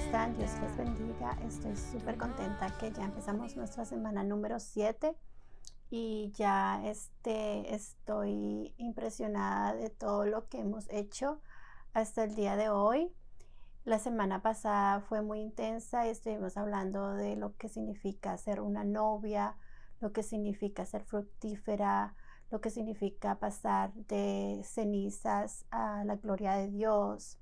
están? Dios les bendiga. Estoy súper contenta que ya empezamos nuestra semana número 7 y ya estoy impresionada de todo lo que hemos hecho hasta el día de hoy. La semana pasada fue muy intensa y estuvimos hablando de lo que significa ser una novia, lo que significa ser fructífera, lo que significa pasar de cenizas a la gloria de Dios,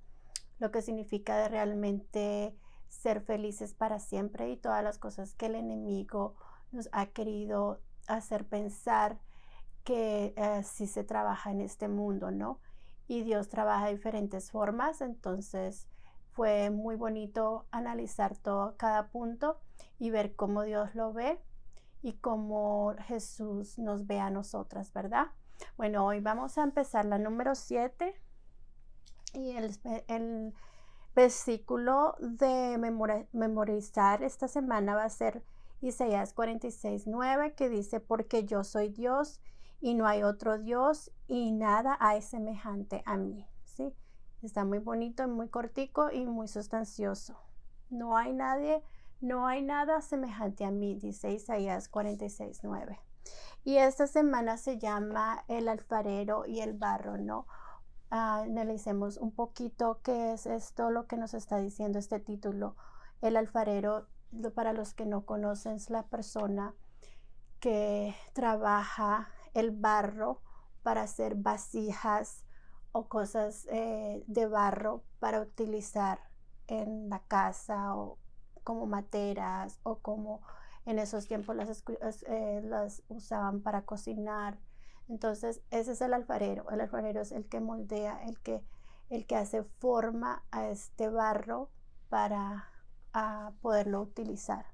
lo que significa de realmente ser felices para siempre y todas las cosas que el enemigo nos ha querido hacer pensar que sí se trabaja en este mundo, ¿no? Y Dios trabaja de diferentes formas, entonces fue muy bonito analizar cada punto y ver cómo Dios lo ve y cómo Jesús nos ve a nosotras, ¿verdad? Bueno, hoy vamos a empezar la número 7 y el versículo de memorizar esta semana va a ser Isaías 46:9, que dice: porque yo soy Dios y no hay otro Dios y nada hay semejante a mí. ¿Sí? Está muy bonito, muy cortico y muy sustancioso. No hay nada semejante a mí, dice Isaías 46:9. Y esta semana se llama el alfarero y el barro, ¿no? Analicemos un poquito qué es esto, lo que nos está diciendo este título. El alfarero, para los que no conocen, es la persona que trabaja el barro para hacer vasijas o cosas de barro para utilizar en la casa, o como materas, o como en esos tiempos las usaban para cocinar. Entonces ese es el alfarero. El alfarero es el que moldea, el que hace forma a este barro para poderlo utilizar.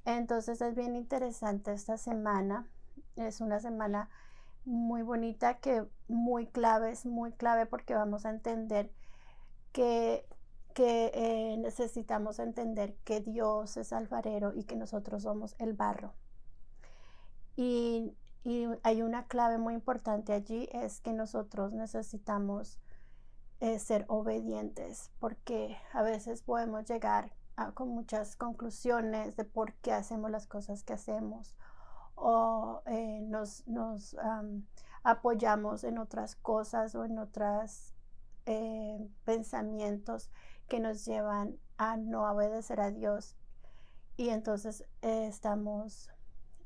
Entonces es bien interesante esta semana. Es una semana muy bonita, muy clave porque vamos a entender que necesitamos entender que Dios es alfarero y que nosotros somos el barro. Y hay una clave muy importante allí, es que nosotros necesitamos ser obedientes, porque a veces podemos llegar con muchas conclusiones de por qué hacemos las cosas que hacemos, o nos apoyamos en otras cosas o en otros pensamientos que nos llevan a no obedecer a Dios, y entonces estamos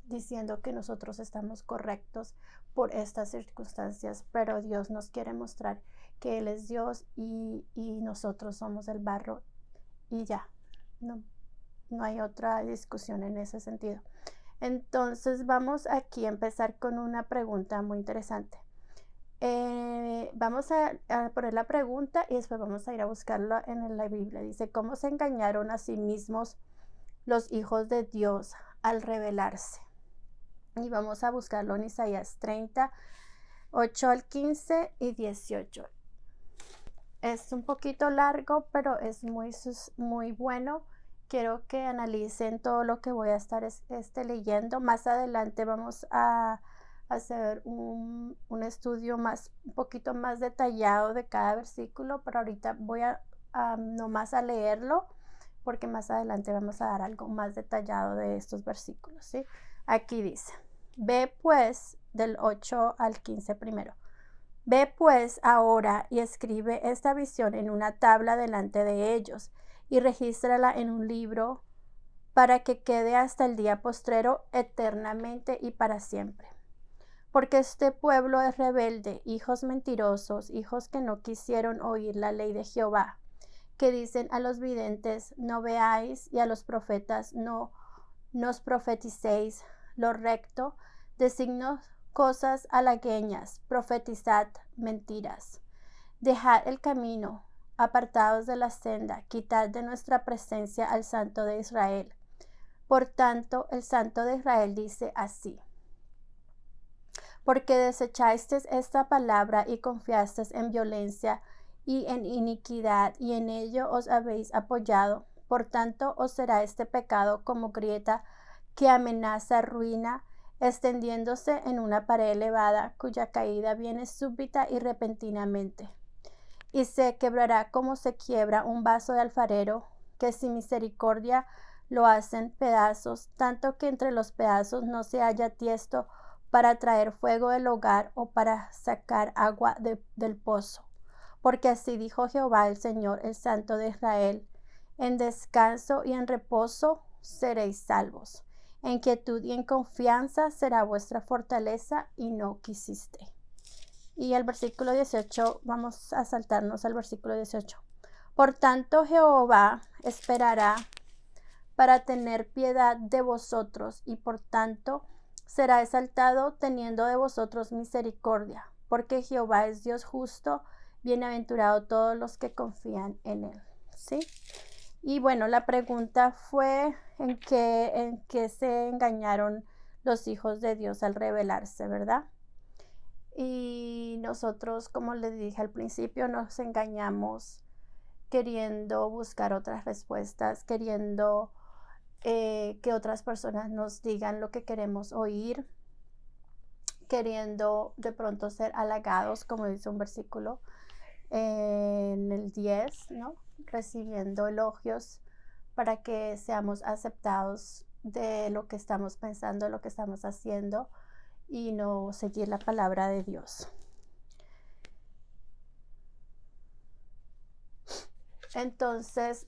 diciendo que nosotros estamos correctos por estas circunstancias, pero Dios nos quiere mostrar que Él es Dios y nosotros somos el barro, y ya, no hay otra discusión en ese sentido. Entonces vamos aquí a empezar con una pregunta muy interesante. Vamos a poner la pregunta y después vamos a ir a buscarla en la Biblia. Dice: ¿cómo se engañaron a sí mismos los hijos de Dios al rebelarse? Y vamos a buscarlo en Isaías 30, 8 al 15 y 18. Es un poquito largo, pero es muy bueno. Quiero que analicen todo lo que voy a estar leyendo. Más adelante vamos a hacer un estudio un poquito más detallado de cada versículo, pero ahorita voy nomás a leerlo, porque más adelante vamos a dar algo más detallado de estos versículos, ¿sí? Aquí dice: ve pues, del 8 al 15 primero. Ve pues ahora y escribe esta visión en una tabla delante de ellos, y regístrala en un libro para que quede hasta el día postrero, eternamente y para siempre. Porque este pueblo es rebelde, hijos mentirosos, hijos que no quisieron oír la ley de Jehová, que dicen a los videntes: no veáis, y a los profetas: no nos profeticéis lo recto, designos cosas halagüeñas, profetizad mentiras. Dejad el camino, apartados de la senda, quitad de nuestra presencia al Santo de Israel. Por tanto, el Santo de Israel dice así: porque desechasteis esta palabra y confiasteis en violencia y en iniquidad, y en ello os habéis apoyado. Por tanto, os será este pecado como grieta que amenaza ruina, extendiéndose en una pared elevada, cuya caída viene súbita y repentinamente. Y se quebrará como se quiebra un vaso de alfarero, que sin misericordia lo hacen pedazos, tanto que entre los pedazos no se halla tiesto para traer fuego del hogar o para sacar agua del pozo. Porque así dijo Jehová el Señor, el Santo de Israel: en descanso y en reposo seréis salvos. En quietud y en confianza será vuestra fortaleza, y no quisiste. Y el versículo 18, vamos a saltarnos al versículo 18. Por tanto, Jehová esperará para tener piedad de vosotros, y por tanto será exaltado teniendo de vosotros misericordia, porque Jehová es Dios justo, bienaventurado todos los que confían en él. ¿Sí? Y bueno, la pregunta fue en qué se engañaron los hijos de Dios al rebelarse, ¿verdad? Y nosotros, como les dije al principio, nos engañamos queriendo buscar otras respuestas, queriendo que otras personas nos digan lo que queremos oír, queriendo de pronto ser halagados, como dice un versículo en el 10, ¿no? Recibiendo elogios para que seamos aceptados de lo que estamos pensando, lo que estamos haciendo, y no seguir la palabra de Dios. Entonces,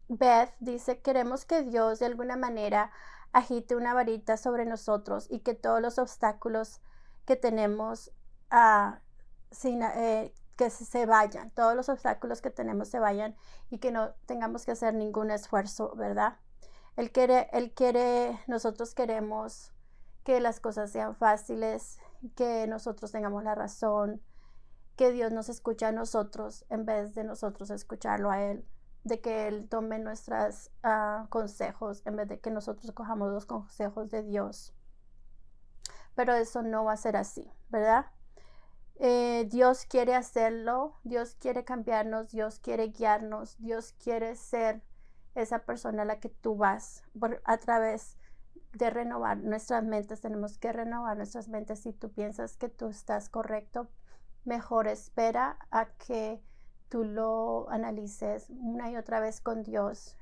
Beth dice: queremos que Dios de alguna manera agite una varita sobre nosotros y que todos los obstáculos que tenemos que se vayan, todos los obstáculos que tenemos se vayan, y que no tengamos que hacer ningún esfuerzo, ¿verdad? Nosotros queremos que las cosas sean fáciles, que nosotros tengamos la razón, que Dios nos escuche a nosotros en vez de nosotros escucharlo a Él, de que Él tome nuestros consejos en vez de que nosotros cojamos los consejos de Dios. Pero eso no va a ser así, ¿verdad? Dios quiere hacerlo, Dios quiere cambiarnos, Dios quiere guiarnos, Dios quiere ser esa persona a la que tú vas a través de renovar nuestras mentes. Tenemos que renovar nuestras mentes. Si tú piensas que tú estás correcto, mejor espera a que tú lo analices una y otra vez con Dios,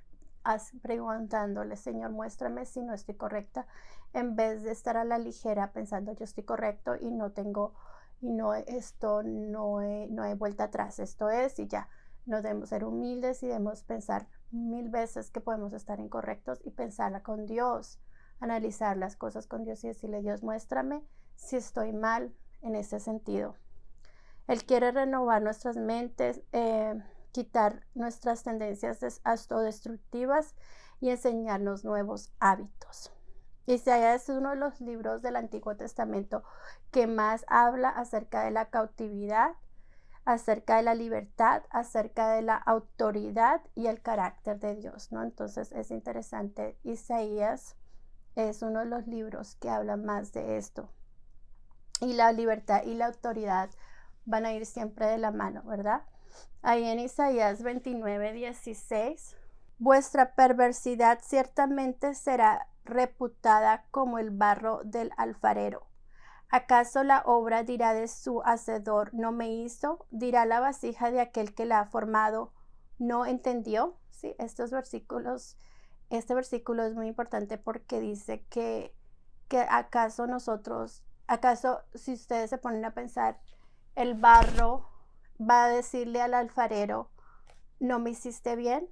preguntándole: Señor, muéstrame si no estoy correcta, en vez de estar a la ligera pensando yo estoy correcto y no hay vuelta atrás, esto es y ya. No debemos ser humildes y debemos pensar 1000 veces que podemos estar incorrectos y pensarla con Dios, analizar las cosas con Dios y decirle: Dios, muéstrame si estoy mal en ese sentido. Él quiere renovar nuestras mentes, quitar nuestras tendencias autodestructivas y enseñarnos nuevos hábitos. Isaías es uno de los libros del Antiguo Testamento que más habla acerca de la cautividad, acerca de la libertad, acerca de la autoridad y el carácter de Dios, ¿no? Entonces es interesante. Isaías es uno de los libros que habla más de esto. Y la libertad y la autoridad van a ir siempre de la mano, ¿verdad? Ahí en Isaías 29:16, vuestra perversidad ciertamente será reputada como el barro del alfarero. ¿Acaso la obra dirá de su hacedor: no me hizo? ¿Dirá la vasija de aquel que la ha formado: no entendió? Sí, este versículo es muy importante porque dice que acaso si ustedes se ponen a pensar, el barro va a decirle al alfarero: no me hiciste bien,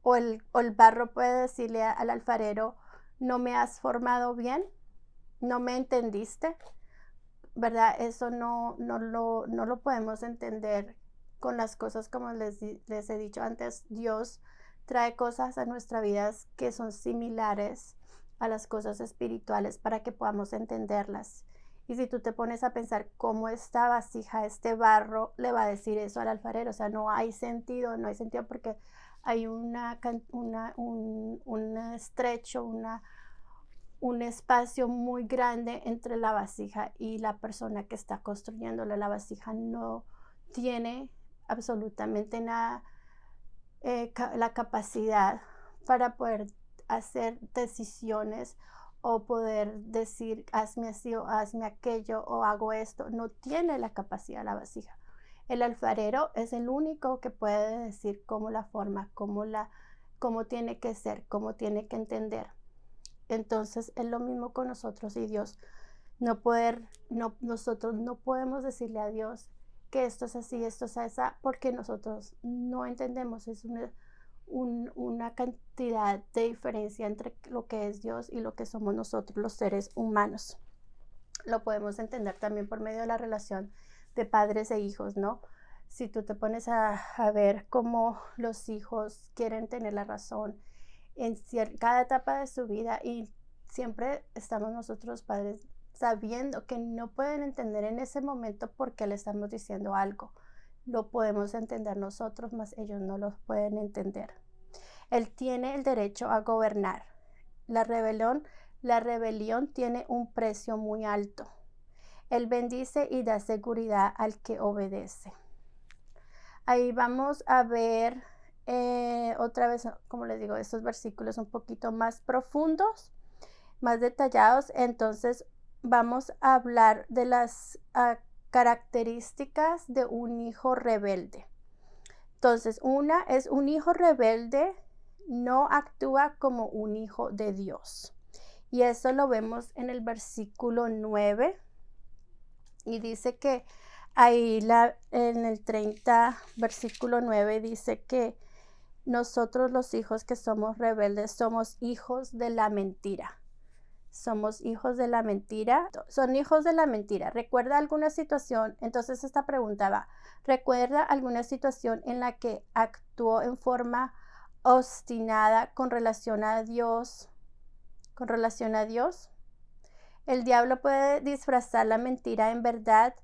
o el barro puede decirle al alfarero: no me has formado bien, no me entendiste, ¿verdad? Eso no lo podemos entender con las cosas. Como les he dicho antes, Dios trae cosas a nuestra vida que son similares a las cosas espirituales para que podamos entenderlas. Y si tú te pones a pensar cómo esta vasija, este barro, le va a decir eso al alfarero, o sea, no hay sentido porque hay un estrecho, un espacio muy grande entre la vasija y la persona que está construyéndolo. La vasija no tiene absolutamente nada, la capacidad para poder hacer decisiones o poder decir: hazme así o hazme aquello o hago esto. No tiene la capacidad la vasija. El alfarero es el único que puede decir cómo la forma, cómo tiene que ser, cómo tiene que entender. Entonces es lo mismo con nosotros y Dios. Nosotros no podemos decirle a Dios que esto es así, esto es así, porque nosotros no entendemos. Es una cantidad de diferencia entre lo que es Dios y lo que somos nosotros, los seres humanos. Lo podemos entender también por medio de la relación de padres e hijos, ¿no? Si tú te pones a ver cómo los hijos quieren tener la razón en cada etapa de su vida, y siempre estamos nosotros padres sabiendo que no pueden entender en ese momento por qué le estamos diciendo algo. Lo podemos entender nosotros, mas ellos no lo pueden entender. Él tiene el derecho a gobernar. La rebelión tiene un precio muy alto. Él bendice y da seguridad al que obedece. Ahí vamos a ver otra vez, como les digo, estos versículos un poquito más profundos, más detallados. Entonces vamos a hablar de las características de un hijo rebelde. Entonces, una es un hijo rebelde no actúa como un hijo de Dios. Y eso lo vemos en el versículo 9. Y dice que ahí en el 30, versículo 9, dice que nosotros los hijos que somos rebeldes somos hijos de la mentira. Somos hijos de la mentira. Son hijos de la mentira. ¿Recuerda alguna situación? Entonces esta pregunta va. ¿Recuerda alguna situación en la que actuó en forma obstinada con relación a Dios? ¿Con relación a Dios? El diablo puede disfrazar la mentira en verdad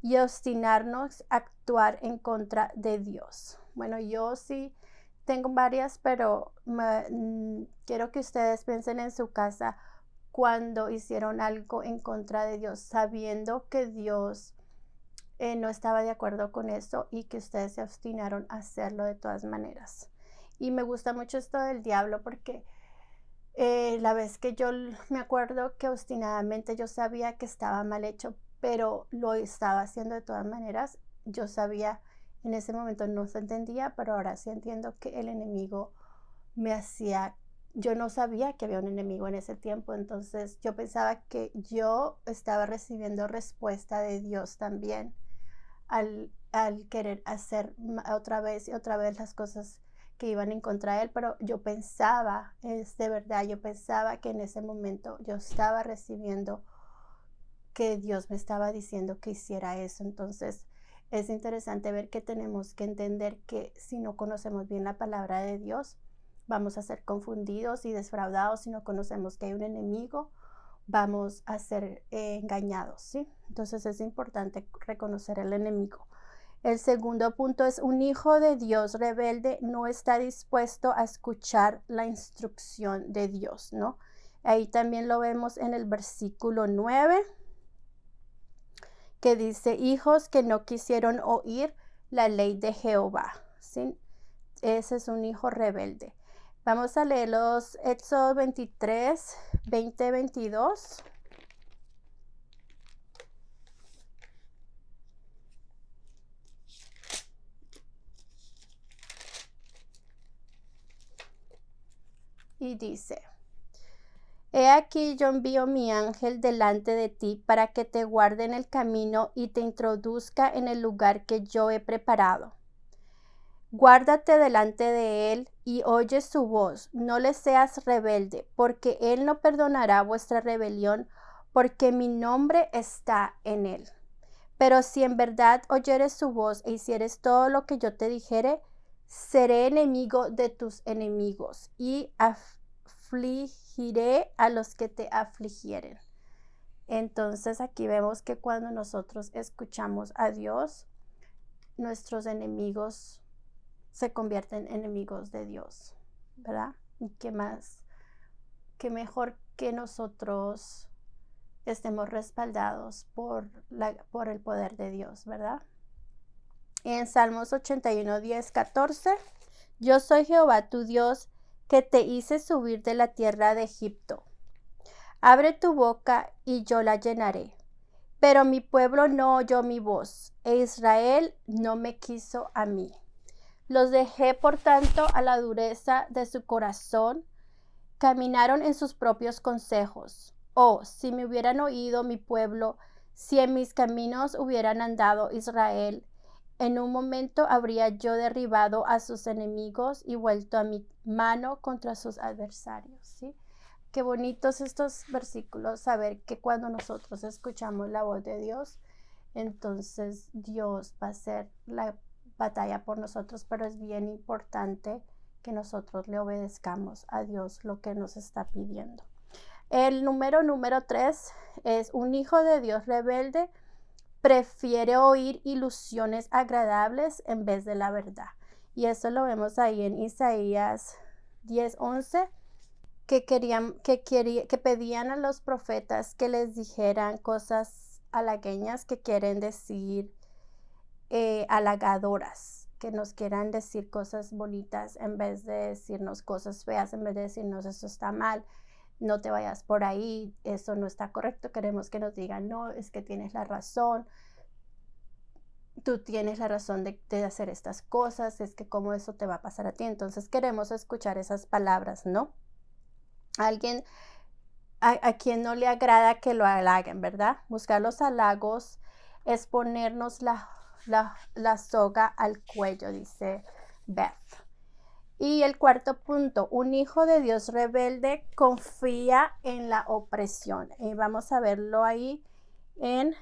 y obstinarnos a actuar en contra de Dios. Bueno, yo sí tengo varias, pero quiero que ustedes piensen en su casa cuando hicieron algo en contra de Dios, sabiendo que Dios no estaba de acuerdo con eso y que ustedes se obstinaron a hacerlo de todas maneras. Y me gusta mucho esto del diablo porque la vez que yo me acuerdo que obstinadamente yo sabía que estaba mal hecho, pero lo estaba haciendo de todas maneras. Yo sabía, en ese momento no se entendía, pero ahora sí entiendo que el enemigo me hacía. Yo no sabía que había un enemigo en ese tiempo, entonces yo pensaba que yo estaba recibiendo respuesta de Dios también al querer hacer otra vez y otra vez las cosas que iban en contra de él, pero yo pensaba, es de verdad, yo pensaba que en ese momento yo estaba recibiendo que Dios me estaba diciendo que hiciera eso. Entonces es interesante ver que tenemos que entender que si no conocemos bien la palabra de Dios, vamos a ser confundidos y defraudados. Si no conocemos que hay un enemigo, vamos a ser engañados, ¿sí? Entonces es importante reconocer el enemigo. El segundo punto es: un hijo de Dios rebelde no está dispuesto a escuchar la instrucción de Dios, ¿no? Ahí también lo vemos en el versículo 9, que dice: hijos que no quisieron oír la ley de Jehová, ¿sí? Ese es un hijo rebelde. Vamos a leer los Éxodo 23, 20, 22. Y dice: he aquí yo envío mi ángel delante de ti para que te guarde en el camino y te introduzca en el lugar que yo he preparado. Guárdate delante de él y oye su voz, no le seas rebelde, porque él no perdonará vuestra rebelión, porque mi nombre está en él. Pero si en verdad oyeres su voz e hicieres todo lo que yo te dijere, seré enemigo de tus enemigos y afligiré a los que te afligieren. Entonces aquí vemos que cuando nosotros escuchamos a Dios, nuestros enemigos se convierten en enemigos de Dios, ¿verdad? Y qué más, qué mejor que nosotros estemos respaldados por el poder de Dios, ¿verdad? En Salmos 81, 10, 14, yo soy Jehová tu Dios, que te hice subir de la tierra de Egipto. Abre tu boca y yo la llenaré. Pero mi pueblo no oyó mi voz, e Israel no me quiso a mí. Los dejé, por tanto, a la dureza de su corazón. Caminaron en sus propios consejos. Oh, si me hubieran oído mi pueblo, si en mis caminos hubieran andado Israel, en un momento habría yo derribado a sus enemigos y vuelto a mi mano contra sus adversarios. ¿Sí? Qué bonitos estos versículos, saber que cuando nosotros escuchamos la voz de Dios, entonces Dios va a hacer la batalla por nosotros, pero es bien importante que nosotros le obedezcamos a Dios lo que nos está pidiendo. El número 3 es: un hijo de Dios rebelde prefiere oír ilusiones agradables en vez de la verdad. Y eso lo vemos ahí en Isaías 10:11, que pedían a los profetas que les dijeran cosas halagüeñas, que quieren decir halagadoras, que nos quieran decir cosas bonitas en vez de decirnos cosas feas, en vez de decirnos eso está mal, no te vayas por ahí, eso no está correcto. Queremos que nos digan, no, es que tienes la razón, tú tienes la razón de hacer estas cosas, es que cómo eso te va a pasar a ti. Entonces queremos escuchar esas palabras, ¿no? Alguien a quien no le agrada que lo halaguen, ¿verdad? Buscar los halagos es ponernos la soga al cuello, dice Beth. Y el cuarto punto: un hijo de Dios rebelde confía en la opresión. Y vamos a verlo ahí en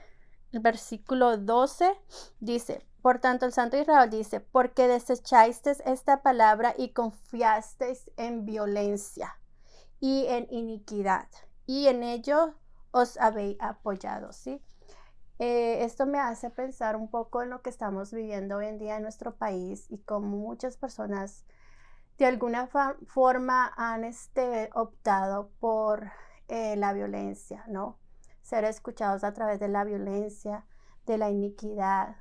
el versículo 12. Dice: por tanto, el Santo Israel dice, porque desechasteis esta palabra y confiasteis en violencia y en iniquidad, y en ello os habéis apoyado, ¿sí? Esto me hace pensar un poco en lo que estamos viviendo hoy en día en nuestro país, y como muchas personas de alguna forma han optado por la violencia, ¿no? Ser escuchados a través de la violencia, de la iniquidad,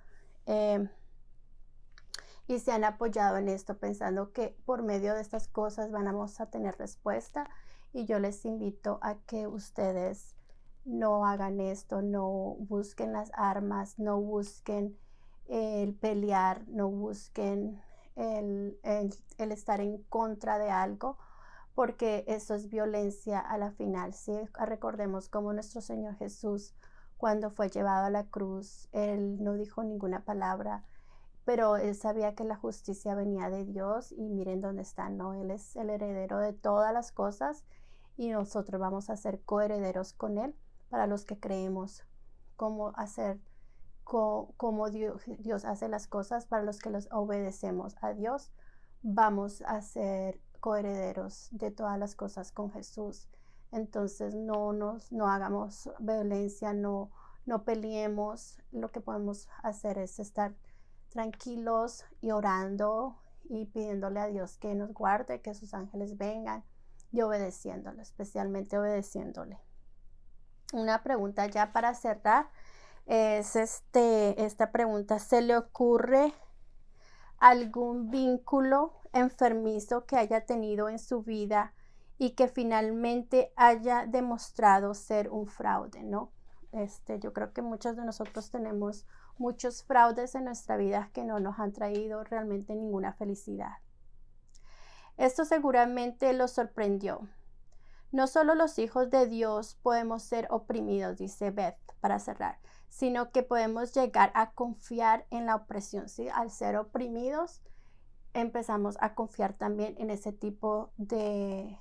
y se han apoyado en esto pensando que por medio de estas cosas vamos a tener respuesta. Y yo les invito a que ustedes no hagan esto, no busquen las armas, no busquen el pelear, no busquen el estar en contra de algo, porque eso es violencia a la final, ¿sí? Recordemos cómo nuestro Señor Jesús, cuando fue llevado a la cruz, Él no dijo ninguna palabra, pero Él sabía que la justicia venía de Dios, y miren dónde está, ¿no? Él es el heredero de todas las cosas, y nosotros vamos a ser coherederos con Él para los que creemos cómo Dios hace las cosas. Para los que los obedecemos a Dios, vamos a ser coherederos de todas las cosas con Jesús. Entonces no hagamos violencia, no peleemos. Lo que podemos hacer es estar tranquilos y orando y pidiéndole a Dios que nos guarde, que sus ángeles vengan, y obedeciéndole, especialmente obedeciéndole. Una pregunta ya para cerrar es esta pregunta: ¿se le ocurre algún vínculo enfermizo que haya tenido en su vida y que finalmente haya demostrado ser un fraude, ¿no? Yo creo que muchos de nosotros tenemos muchos fraudes en nuestra vida que no nos han traído realmente ninguna felicidad. Esto seguramente los sorprendió. No solo los hijos de Dios podemos ser oprimidos, dice Beth, para cerrar, sino que podemos llegar a confiar en la opresión, ¿sí? Al ser oprimidos, empezamos a confiar también en ese tipo de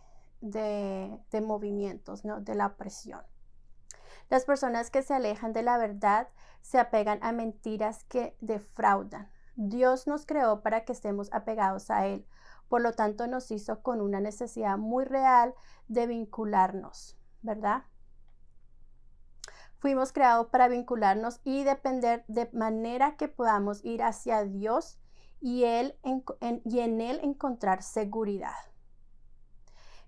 movimientos, ¿no? De la opresión. Las personas que se alejan de la verdad se apegan a mentiras que defraudan. Dios nos creó para que estemos apegados a Él. Por lo tanto, nos hizo con una necesidad muy real de vincularnos, ¿verdad? Fuimos creados para vincularnos y depender, de manera que podamos ir hacia Dios y en Él encontrar seguridad.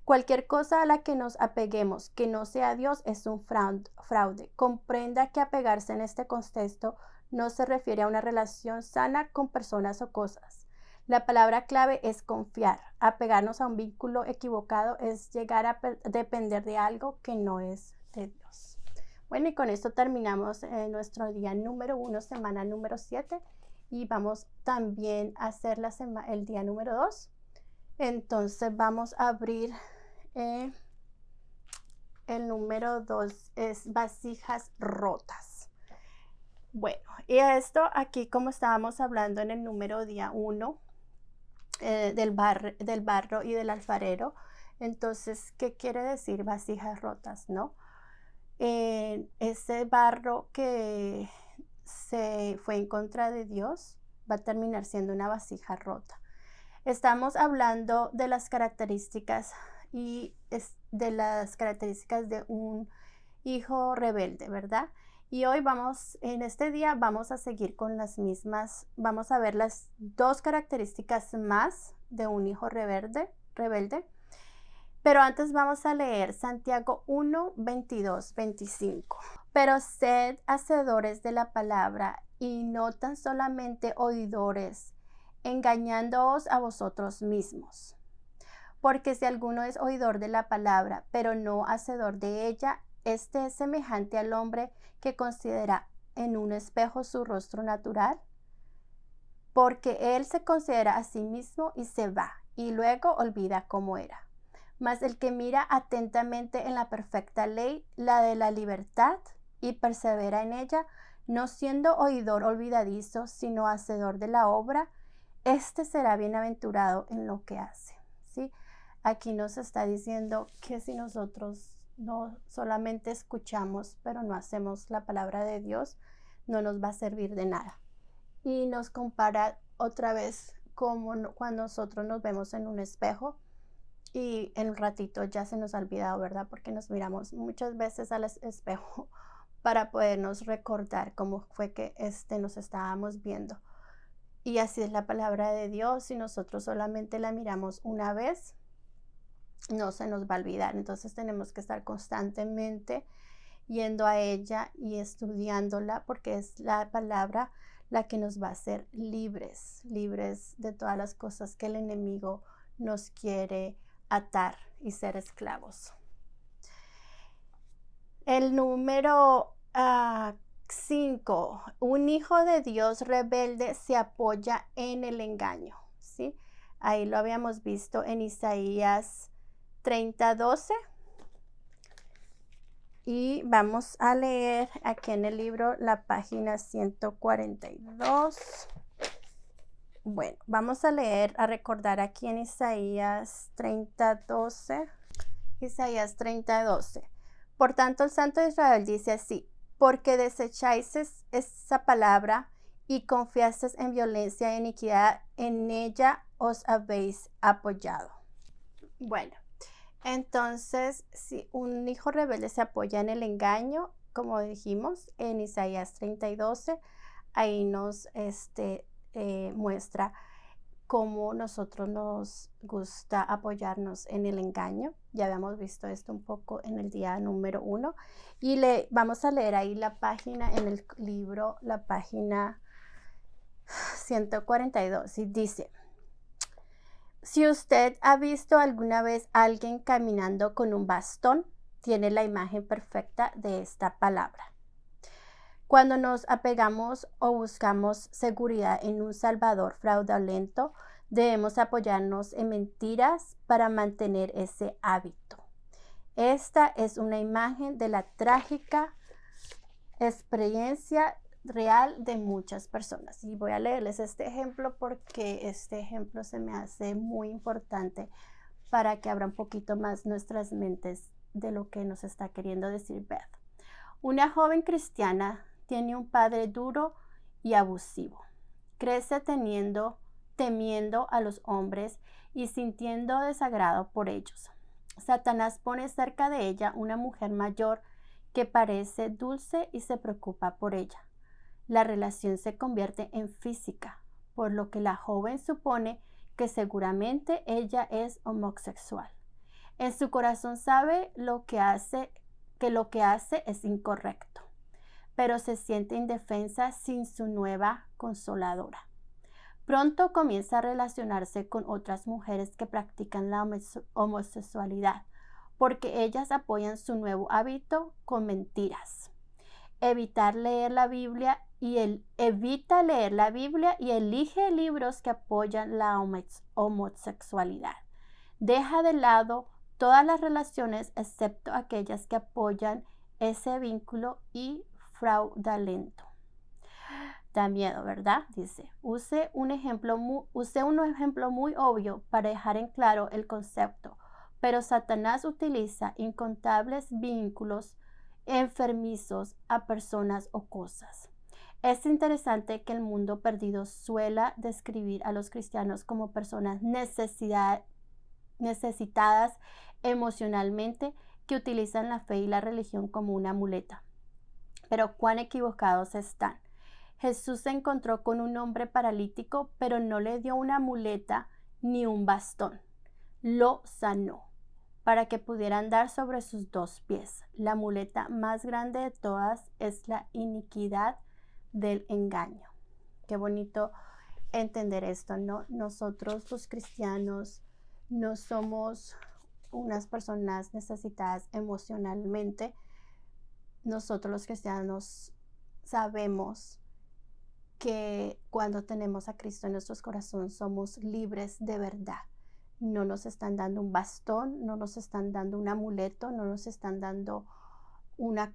Cualquier cosa a la que nos apeguemos que no sea Dios es un fraude. Comprenda que apegarse en este contexto no se refiere a una relación sana con personas o cosas. La palabra clave es confiar. Apegarnos a un vínculo equivocado es llegar a depender de algo que no es de Dios. Bueno, y con esto terminamos nuestro día número 1, semana número 7. Y vamos también a hacer el día número 2. Entonces vamos a abrir el número 2, es vasijas rotas. Bueno, y esto aquí, como estábamos hablando en el número día 1, del barro y del alfarero. Entonces, ¿qué quiere decir vasijas rotas, no? Ese barro que se fue en contra de Dios va a terminar siendo una vasija rota. Estamos hablando de las características de un hijo rebelde, ¿verdad? Y hoy en este día vamos a seguir con las mismas, vamos a ver las 2 características más de un hijo rebelde. Pero antes vamos a leer Santiago 1, 22, 25. Pero sed hacedores de la palabra y no tan solamente oidores, engañándoos a vosotros mismos. Porque si alguno es oidor de la palabra, pero no hacedor de ella, este es semejante al hombre que considera en un espejo su rostro natural, porque él se considera a sí mismo y se va, y luego olvida cómo era. Mas el que mira atentamente en la perfecta ley, la de la libertad, y persevera en ella, no siendo oidor olvidadizo, sino hacedor de la obra, este será bienaventurado en lo que hace. ¿Sí? Aquí nos está diciendo que si nosotros no solamente escuchamos, pero no hacemos la palabra de Dios, no nos va a servir de nada. Y nos compara otra vez como cuando nosotros nos vemos en un espejo y en un ratito ya se nos ha olvidado, ¿verdad? Porque nos miramos muchas veces al espejo para podernos recordar cómo fue que nos estábamos viendo. Y así es la palabra de Dios. Si nosotros solamente la miramos una vez, no se nos va a olvidar. Entonces tenemos que estar constantemente yendo a ella y estudiándola, porque es la palabra la que nos va a hacer libres de todas las cosas que el enemigo nos quiere atar y ser esclavos. El número 5, un hijo de Dios rebelde se apoya en el engaño, ¿sí? Ahí lo habíamos visto en Isaías 30:12. Y vamos a leer aquí en el libro la página 142. Bueno, vamos a recordar aquí en Isaías 30:12. Isaías 30:12. Por tanto, el Santo de Israel dice así: porque desecháis esa palabra y confiasteis en violencia e iniquidad, en ella os habéis apoyado. Bueno, entonces, si un hijo rebelde se apoya en el engaño, como dijimos en Isaías 30:12, ahí nos muestra cómo nosotros nos gusta apoyarnos en el engaño. Ya habíamos visto esto un poco en el día número 1 y vamos a leer ahí la página en el libro, la página 142, y dice: si usted ha visto alguna vez a alguien caminando con un bastón, tiene la imagen perfecta de esta palabra. Cuando nos apegamos o buscamos seguridad en un salvador fraudulento, debemos apoyarnos en mentiras para mantener ese hábito. Esta es una imagen de la trágica experiencia real de muchas personas. Y voy a leerles este ejemplo porque este ejemplo se me hace muy importante para que abra un poquito más nuestras mentes de lo que nos está queriendo decir Beth. Una joven cristiana tiene un padre duro y abusivo. Crece temiendo a los hombres y sintiendo desagrado por ellos. Satanás pone cerca de ella una mujer mayor que parece dulce y se preocupa por ella. La relación se convierte en física, por lo que la joven supone que seguramente ella es homosexual. En su corazón sabe que lo que hace es incorrecto, pero se siente indefensa sin su nueva consoladora. Pronto comienza a relacionarse con otras mujeres que practican la homosexualidad, porque ellas apoyan su nuevo hábito con mentiras. evita leer la Biblia y elige libros que apoyan la homosexualidad. Deja de lado todas las relaciones excepto aquellas que apoyan ese vínculo y fraudulento. Da miedo, ¿verdad? Dice, use un ejemplo muy obvio para dejar en claro el concepto, pero Satanás utiliza incontables vínculos enfermizos a personas o cosas. Es interesante que el mundo perdido suela describir a los cristianos como personas necesitadas emocionalmente que utilizan la fe y la religión como una muleta. Pero cuán equivocados están. Jesús se encontró con un hombre paralítico, pero no le dio una muleta ni un bastón. Lo sanó para que pudiera andar sobre sus 2 pies. La muleta más grande de todas es la iniquidad del engaño. Qué bonito entender esto, ¿no? Nosotros los cristianos no somos unas personas necesitadas emocionalmente. Nosotros los cristianos sabemos que cuando tenemos a Cristo en nuestros corazones somos libres de verdad. No nos están dando un bastón, no nos están dando un amuleto, no nos están dando una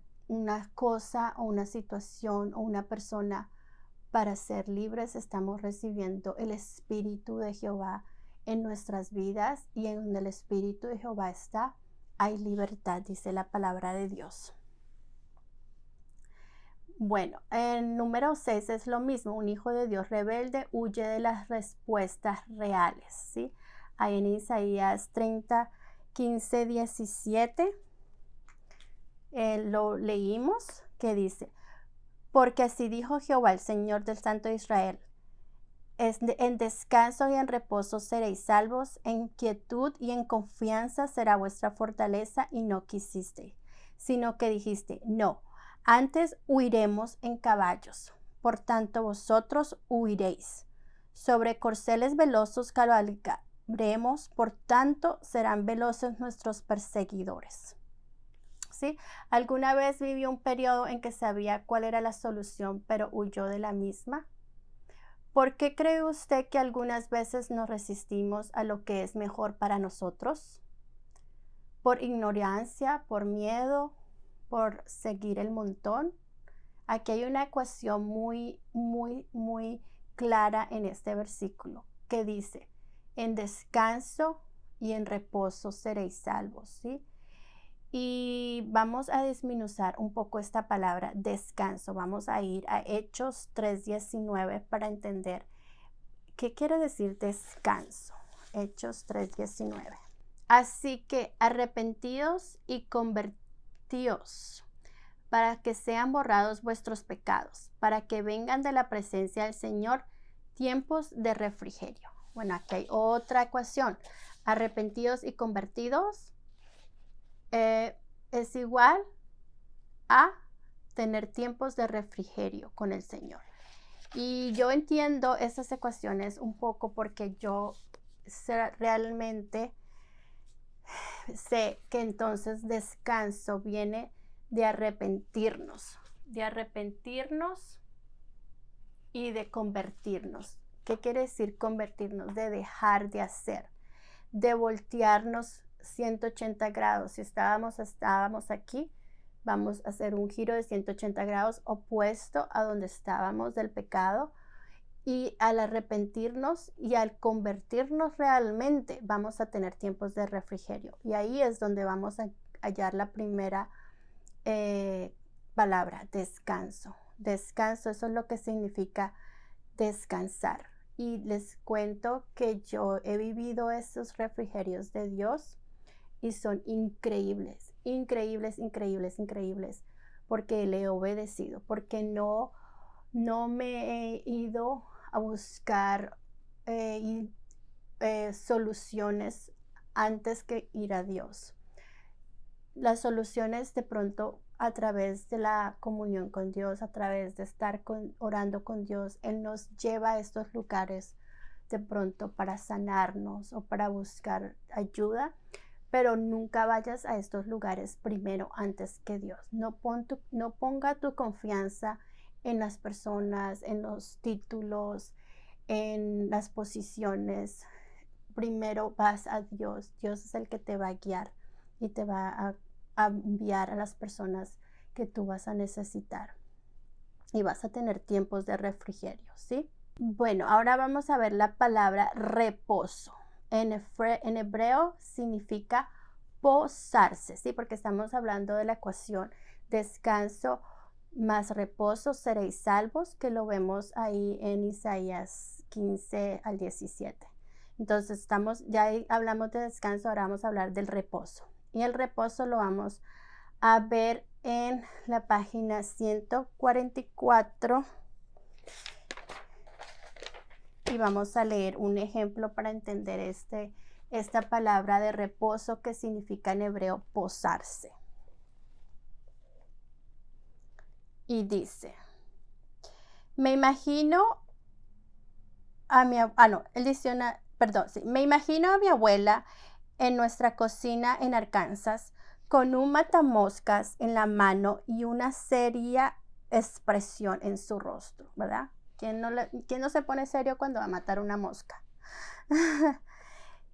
cosa o una situación o una persona para ser libres. Estamos recibiendo el Espíritu de Jehová en nuestras vidas, y en donde el Espíritu de Jehová está, hay libertad, dice la palabra de Dios. Bueno, el número 6 es lo mismo. Un hijo de Dios rebelde huye de las respuestas reales, ¿sí? Ahí en Isaías 30, 15, 17 lo leímos, que dice: porque así dijo Jehová, el Señor del Santo de Israel: en descanso y en reposo seréis salvos, en quietud y en confianza será vuestra fortaleza, y no quisiste, sino que dijiste: no, antes huiremos en caballos, por tanto vosotros huiréis. Sobre corceles velosos cabalgaremos, por tanto serán veloces nuestros perseguidores. ¿Sí? ¿Alguna vez vivió un periodo en que sabía cuál era la solución, pero huyó de la misma? ¿Por qué cree usted que algunas veces nos resistimos a lo que es mejor para nosotros? ¿Por ignorancia, por miedo, por seguir el montón? Aquí hay una ecuación muy clara en este versículo que dice: en descanso y en reposo seréis salvos, ¿sí? Y vamos a desmenuzar un poco esta palabra descanso. Vamos a ir a Hechos 3:19 para entender qué quiere decir descanso. Hechos 3:19. Así que arrepentidos y convertíos, para que sean borrados vuestros pecados, para que vengan de la presencia del Señor tiempos de refrigerio. Bueno, aquí hay otra ecuación. Arrepentidos y convertidos es igual a tener tiempos de refrigerio con el Señor. Y yo entiendo esas ecuaciones un poco porque yo realmente sé que entonces descanso viene de arrepentirnos y de convertirnos. ¿Qué quiere decir convertirnos? De dejar de hacer, de voltearnos 180 grados. Si estábamos aquí, vamos a hacer un giro de 180 grados opuesto a donde estábamos del pecado, y al arrepentirnos y al convertirnos realmente vamos a tener tiempos de refrigerio, y ahí es donde vamos a hallar la primera palabra: descanso. Descanso, eso es lo que significa descansar. Y les cuento que yo he vivido esos refrigerios de Dios y son increíbles, porque le he obedecido, porque no me he ido a buscar soluciones antes que ir a Dios. Las soluciones de pronto a través de la comunión con Dios, a través de estar orando con Dios, Él nos lleva a estos lugares de pronto para sanarnos o para buscar ayuda, pero nunca vayas a estos lugares primero antes que Dios. No ponga tu confianza en las personas, en los títulos, en las posiciones. Primero vas a Dios. Dios es el que te va a guiar y te va a enviar a las personas que tú vas a necesitar. Y vas a tener tiempos de refrigerio, ¿sí? Bueno, ahora vamos a ver la palabra reposo. En hebreo significa posarse, ¿sí? Porque estamos hablando de la ecuación descanso más reposo, seréis salvos, que lo vemos ahí en Isaías 15 al 17. Entonces ya ahí hablamos de descanso, ahora vamos a hablar del reposo. Y el reposo lo vamos a ver en la página 144. Y vamos a leer un ejemplo para entender esta palabra de reposo que significa en hebreo posarse. Y dice, me imagino a mi abuela en nuestra cocina en Arkansas con un matamoscas en la mano y una seria expresión en su rostro, ¿verdad? ¿Quién no se pone serio cuando va a matar una mosca?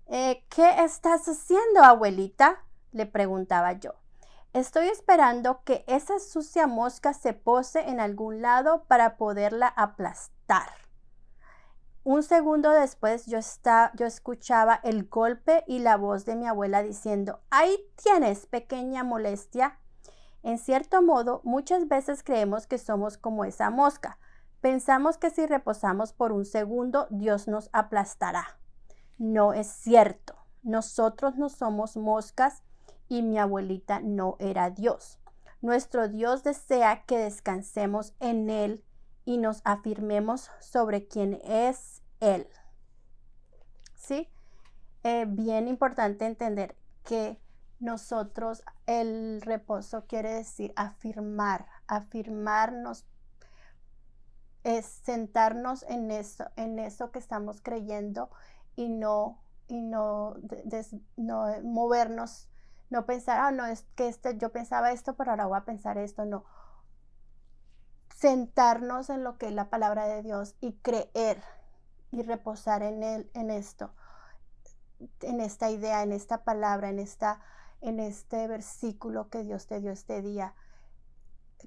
¿Qué estás haciendo, abuelita?, le preguntaba yo. Estoy esperando que esa sucia mosca se pose en algún lado para poderla aplastar. Un segundo después yo escuchaba el golpe y la voz de mi abuela diciendo, ahí tienes, pequeña molestia. En cierto modo, muchas veces creemos que somos como esa mosca. Pensamos que si reposamos por un segundo, Dios nos aplastará. No es cierto. Nosotros no somos moscas y mi abuelita no era Dios. Nuestro Dios desea que descansemos en Él y nos afirmemos sobre quién es Él. ¿Sí? Bien importante entender que nosotros, el reposo quiere decir afirmarnos, es sentarnos en eso que estamos creyendo y no movernos, no pensar, no, es que yo pensaba esto, pero ahora voy a pensar esto, no. Sentarnos en lo que es la palabra de Dios y creer y reposar en esto, en esta idea, en esta palabra, en este versículo que Dios te dio este día.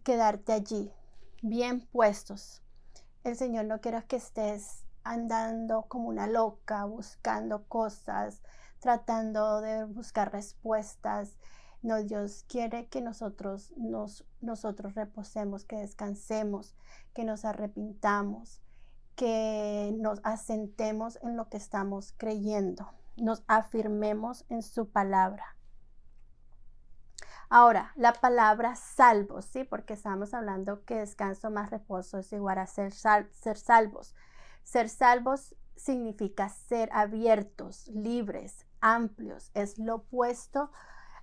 Quedarte allí, bien puestos. El Señor no quiere que estés andando como una loca, buscando cosas, tratando de buscar respuestas. No, Dios quiere que nosotros reposemos, que descansemos, que nos arrepintamos, que nos asentemos en lo que estamos creyendo, nos afirmemos en su palabra. Ahora, la palabra salvos, ¿sí? Porque estamos hablando que descanso más reposo es igual a ser salvos. Ser salvos significa ser abiertos, libres, amplios. Es lo opuesto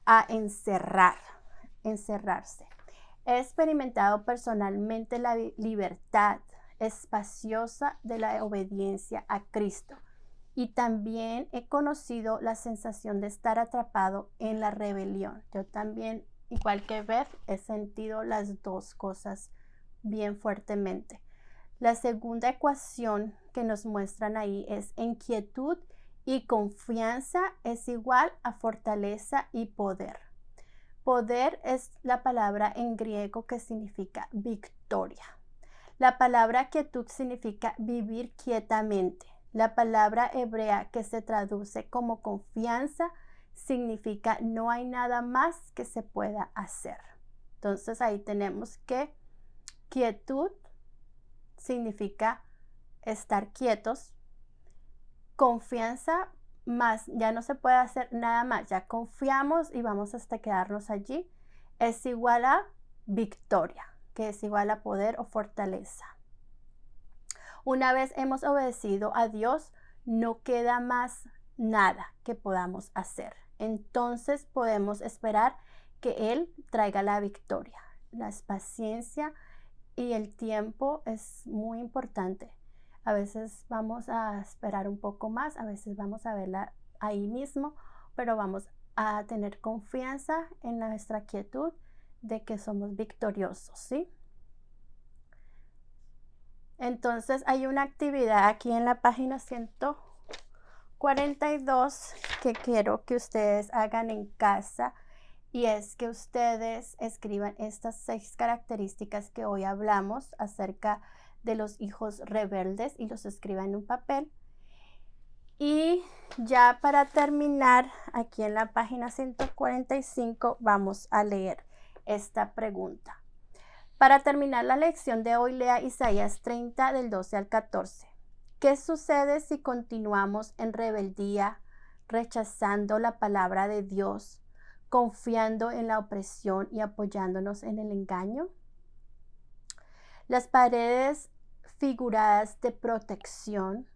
a encerrarse. He experimentado personalmente la libertad espaciosa de la obediencia a Cristo. Y también he conocido la sensación de estar atrapado en la rebelión. Yo también, igual que Beth, he sentido las dos cosas bien fuertemente. La segunda ecuación que nos muestran ahí es inquietud y confianza es igual a fortaleza y poder. Poder es la palabra en griego que significa victoria. La palabra quietud significa vivir quietamente. La palabra hebrea que se traduce como confianza significa no hay nada más que se pueda hacer. Entonces ahí tenemos que quietud significa estar quietos. Confianza más, ya no se puede hacer nada más, ya confiamos y vamos hasta quedarnos allí. Es igual a victoria, que es igual a poder o fortaleza. Una vez hemos obedecido a Dios, no queda más nada que podamos hacer. Entonces podemos esperar que Él traiga la victoria. La paciencia y el tiempo es muy importante. A veces vamos a esperar un poco más, a veces vamos a verla ahí mismo, pero vamos a tener confianza en nuestra quietud de que somos victoriosos, ¿sí? Entonces hay una actividad aquí en la página 142 que quiero que ustedes hagan en casa, y es que ustedes escriban estas 6 características que hoy hablamos acerca de los hijos rebeldes y los escriban en un papel. Y ya para terminar, aquí en la página 145 vamos a leer esta pregunta. Para terminar la lección de hoy, lea Isaías 30 del 12 al 14. ¿Qué sucede si continuamos en rebeldía, rechazando la palabra de Dios, confiando en la opresión y apoyándonos en el engaño? Las paredes figuradas de protección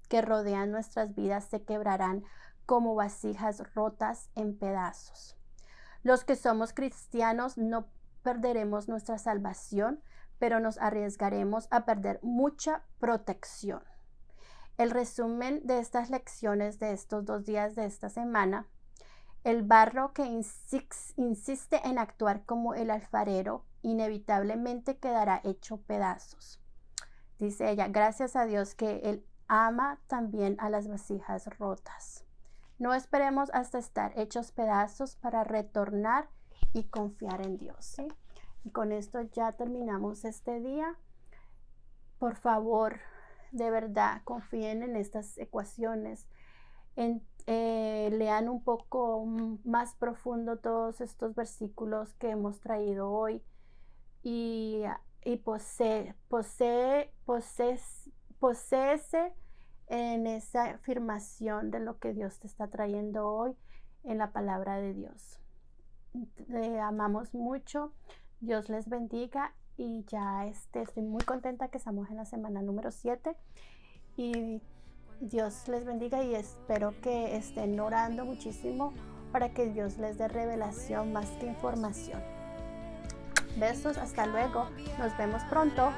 que rodean nuestras vidas se quebrarán como vasijas rotas en pedazos. Los que somos cristianos no perderemos nuestra salvación, pero nos arriesgaremos a perder mucha protección. El resumen de estas lecciones de estos 2 días de esta semana: el barro que insiste en actuar como el alfarero inevitablemente quedará hecho pedazos. Dice ella, gracias a Dios que Él ama también a las vasijas rotas. No esperemos hasta estar hechos pedazos para retornar y confiar en Dios, ¿sí? Y con esto ya terminamos este día. Por favor, de verdad, confíen en estas ecuaciones. Lean un poco más profundo todos estos versículos que hemos traído hoy y poséese en esa afirmación de lo que Dios te está trayendo hoy en la palabra de Dios. Le amamos mucho. Dios les bendiga, y ya estoy muy contenta que estamos en la semana número 7, y Dios les bendiga, y espero que estén orando muchísimo para que Dios les dé revelación más que información. Besos, hasta luego, nos vemos pronto.